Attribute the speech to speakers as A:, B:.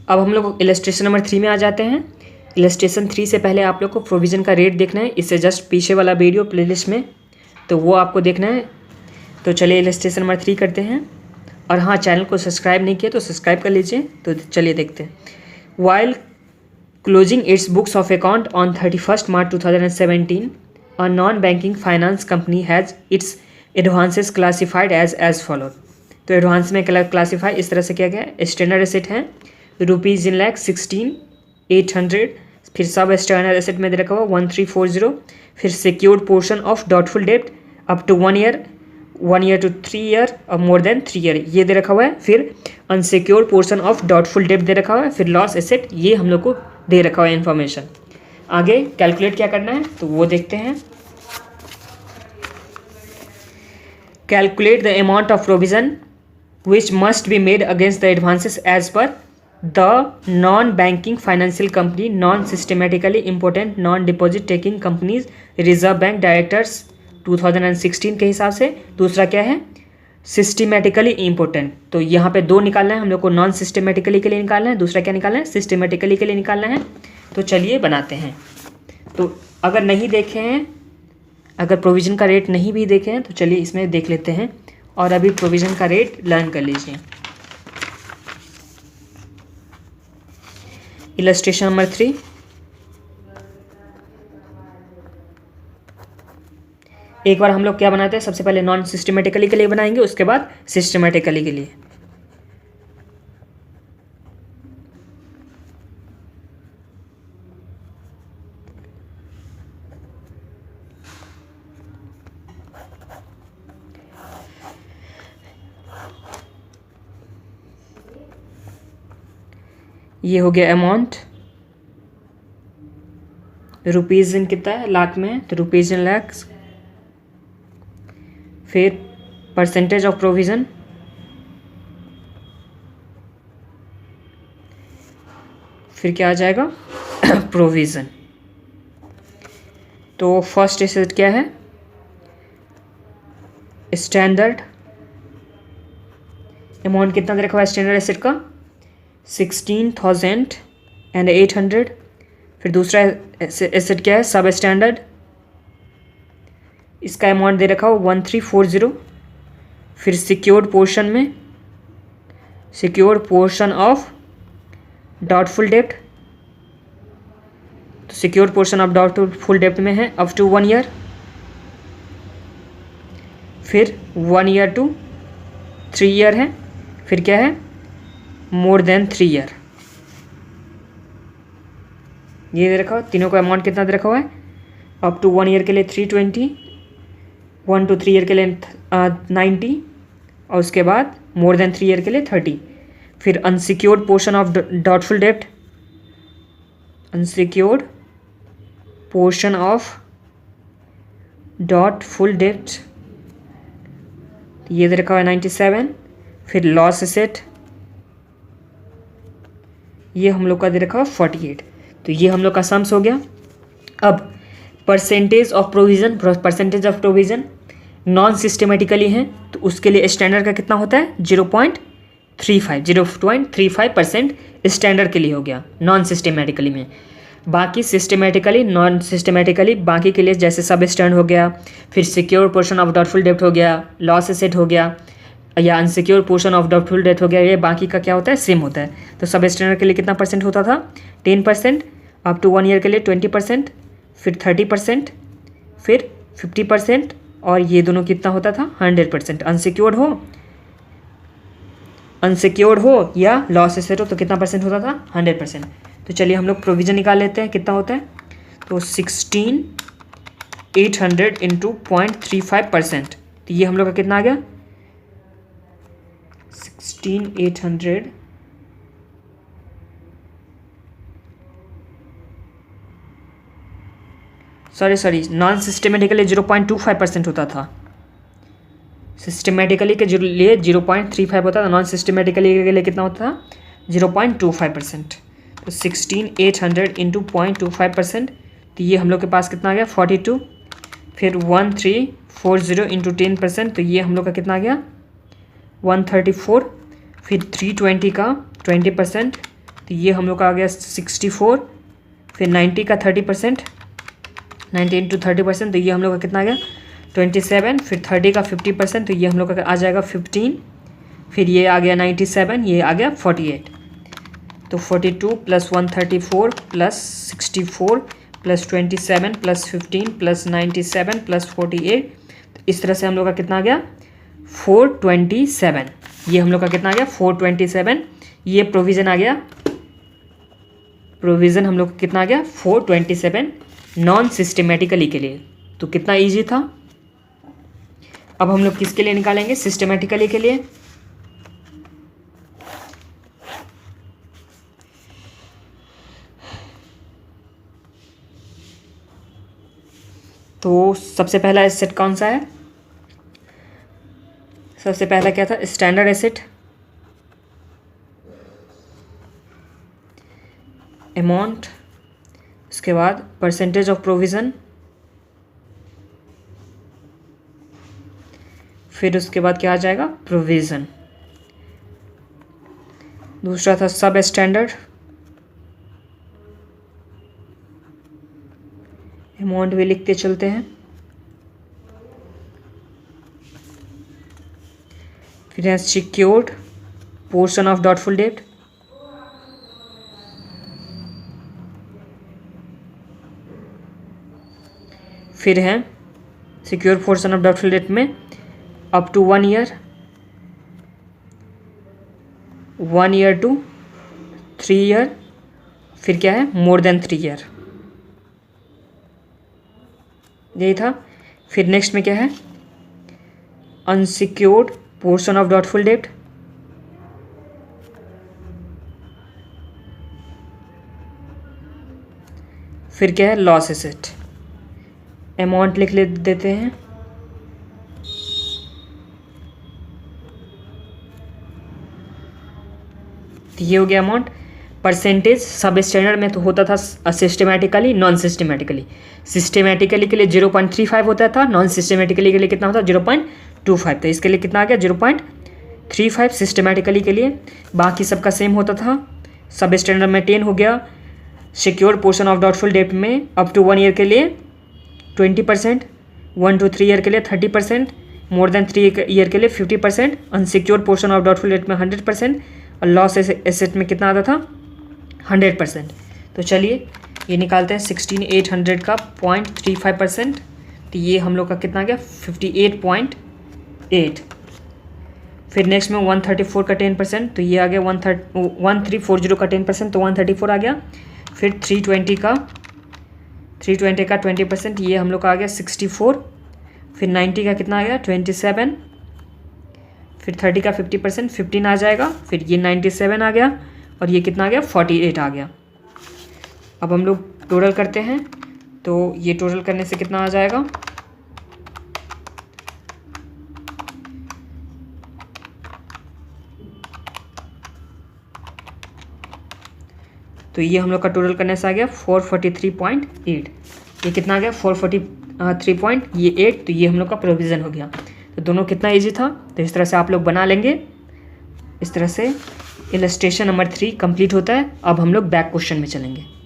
A: अब हम लोग इलस्ट्रेशन नंबर 3 में आ जाते हैं। इलस्ट्रेशन 3 से पहले आप लोग को प्रोविज़न का रेट देखना है, इससे जस्ट पीछे वाला वीडियो प्लेलिस्ट में, तो वो आपको देखना है। तो चलिए इलस्ट्रेशन नंबर 3 करते हैं। और हाँ, चैनल को सब्सक्राइब नहीं किया तो सब्सक्राइब कर लीजिए। तो चलिए देखते हैं। While closing it's books of account on 31 March 2017, a non-banking finance company has its advances classified as follow। तो एडवांस में क्लासीफाई इस तरह से किया गया है। स्टैंडर्ड एसेट है ₹16,800, फिर सब स्टैंडर्ड एसेट में दे रखा हुआ 1340, फिर सिक्योर्ड पोर्शन ऑफ डाउटफुल डेब्ट up to 1 year, 1 year to 3 year और मोर देन 3 year ये दे रखा हुआ है। फिर अनसिक्योर्ड पोर्शन ऑफ डाउटफुल डेब्ट दे रखा हुआ है। फिर लॉस एसेट ये हम लोग को दे रखा हुआ है इन्फॉर्मेशन। आगे कैलकुलेट क्या करना है तो वो देखते हैं। Calculate the amount of provision which must be made against the advances as per the non-banking financial company, non-systematically important, non-deposit taking companies, Reserve Bank Directors 2016 के हिसाब से। दूसरा क्या है, सिस्टमेटिकली इम्पोर्टेंट। तो यहाँ पे 2 निकालना है हम लोग को, नॉन सिस्टमेटिकली के लिए निकालना है, दूसरा क्या निकालना है, सिस्टमेटिकली के लिए निकालना है। तो चलिए बनाते हैं। तो अगर नहीं देखे हैं, अगर प्रोविज़न का रेट नहीं भी देखे हैं तो चलिए इसमें देख लेते हैं और अभी प्रोविज़न का रेट लर्न कर लीजिए। इलस्ट्रेशन नंबर 3, एक बार हम लोग क्या बनाते हैं, सबसे पहले नॉन सिस्टमेटिकली के लिए बनाएंगे, उसके बाद सिस्टमेटिकली के लिए। ये हो गया अमाउंट, रुपीज़ इन कितना है, लाख में है, तो रुपीज़ इन लैक्स। फिर परसेंटेज ऑफ प्रोविज़न, फिर क्या आ जाएगा प्रोविज़न। तो फर्स्ट एसेट क्या है, स्टैंडर्ड अमाउंट कितना दे रखा हुआ है स्टैंडर्ड एसेट का, 16,800। फिर दूसरा एसेट क्या है, सब स्टैंडर्ड, इसका अमाउंट दे रखा हो 1340। फिर सिक्योर्ड पोर्शन में, सिक्योर्ड पोर्शन ऑफ डाउटफुल डेब्ट, तो सिक्योर्ड पोर्शन ऑफ डाउटफुल डेब्ट में है अप टू 1 year, फिर 1 year to 3 year है, फिर क्या है, मोर देन 3 year। ये दे रखा हुआ, तीनों का अमाउंट कितना दे रखा हुआ है, अप टू 1 year के लिए 320, 1 to 3 year के लिए 90 और उसके बाद मोर देन 3 year के लिए 30। फिर अनसिक्योर्ड पोर्शन ऑफ डाउटफुल डेब्ट, अनसिक्योर्ड पोर्शन ऑफ डाउटफुल डेब्ट ये दे रखा हुआ है 97। फिर लॉस एसेट ये हम लोग का दे रखा हुआ 48। तो ये हम लोग का सम्स हो गया। अब percentage of provision, percentage of provision non systematically है तो उसके लिए स्टैंडर्ड का कितना होता है 0.35% स्टैंडर्ड के लिए हो गया नॉन सिस्टमेटिकली में। बाकी सिस्टमेटिकली, नॉन सिस्टमेटिकली बाकी के लिए जैसे सब स्टैंड हो गया, फिर सिक्योर पोर्शन ऑफ डाउटफुल डेब्ट हो गया, लॉस एसेट हो गया या अनसिक्योर पोर्शन ऑफ डाउटफुल डेब्ट हो गया, ये बाकी का क्या होता है सेम होता है। तो सब स्टैंडर्ड के लिए कितना परसेंट होता था 10%, अप टू 1 year के लिए 20%, फिर 30%, फिर 50% और ये दोनों कितना होता था 100%। अनसिक्योर्ड हो या लॉस एसेट हो तो कितना परसेंट होता था 100%। तो चलिए हम लोग प्रोविज़न निकाल लेते हैं कितना होता है। तो 16,800 इंटू 0.35%, तो ये हम लोग का कितना आ गया 16,800 सॉरी नॉन सिस्टमेटिकली 0.25% होता था, सिस्टमेटिकली के लिए 0.35 होता था, नॉन सिस्टमेटिकली के लिए कितना होता था 0.25%। तो 16,800 इंटू 0.25%, तो ये हम लोग के पास कितना आ गया 42। फिर 1340 इंटू 10%, तो ये हम लोग का कितना आ गया 134। फिर 320 का 20%, तो ये हम लोग का आ गया 64, फिर 90 का 30%, 90 इंटू 30%, तो ये हम लोग का कितना आ गया 27, फिर 30 का 50%, तो ये हम लोग का आ जाएगा 15, फिर ये आ गया 97, ये आ गया 48, तो 42 plus 134 plus 64 plus 27 plus 15 plus 97 plus 48, तो इस तरह से हम लोग का कितना आ गया 427। ये हम लोग का कितना आ गया 427। ये प्रोविज़न आ गया, प्रोविज़न हम लोग का कितना आ गया 427 नॉन सिस्टमेटिकली के लिए। तो कितना इजी था। अब हम लोग किसके लिए निकालेंगे, सिस्टमेटिकली के लिए। तो सबसे पहला एसेट कौन सा है, सबसे पहला क्या था स्टैंडर्ड एसेट, अमाउंट, उसके बाद परसेंटेज ऑफ प्रोविज़न, फिर उसके बाद क्या आ जाएगा प्रोविज़न। दूसरा था सब स्टैंडर्ड, अमाउंट भी लिख के चलते हैं, फिर है secured portion of doubtful debt, फिर है secure portion of doubtful debt में up to 1 year, 1 year to 3 year, फिर क्या है मोर देन 3 ईयर, यही था। फिर नेक्स्ट में क्या है unsecured portion of doubtful debt, फिर क्या है लॉस एसेट, अमाउंट लिख ले देते हैं, तो ये हो गया अमाउंट। परसेंटेज सब स्टैंडर्ड में तो होता था सिस्टमेटिकली नॉन सिस्टमेटिकली, सिस्टमेटिकली के लिए 0.35 होता था, नॉन सिस्टमेटिकली के लिए कितना होता 0.25, तो इसके लिए कितना आ गया 0.35 सिस्टमेटिकली के लिए। बाकी सबका सेम होता था। सब स्टैंडर्ड में 10 हो गया, secure portion of doubtful debt में अप टू 1 ईयर के लिए 20%, 1 to 3 ईयर के लिए 30%, मोर देन 3 ईयर के लिए 50%, unsecure portion of doubtful debt में 100%, और लॉस एसेट में कितना आता था 100%। तो चलिए ये निकालते हैं 16800 का 0.35%, तो ये हम लोग का कितना आ गया 58.8। फिर नेक्स्ट में 134 का 10%, तो ये आ गया 1340 का 10%, तो 134 आ गया। फिर 320 का 20%, ये हम लोग का आ गया 64। फिर 90 का कितना आ गया 27, फिर 30 का 50% 15 आ जाएगा, फिर ये 97 आ गया, और ये कितना आ गया 48 आ गया। अब हम लोग टोटल करते हैं, तो ये टोटल करने से कितना आ जाएगा तो ये हम लोग का टोटल करने से आ गया 443.8। ये कितना आ गया 443.8, तो ये हम लोग का प्रोविज़न हो गया। तो दोनों कितना इजी था, तो इस तरह से आप लोग बना लेंगे। इस तरह से इलस्ट्रेशन नंबर 3 कंप्लीट होता है। अब हम लोग बैक क्वेश्चन में चलेंगे।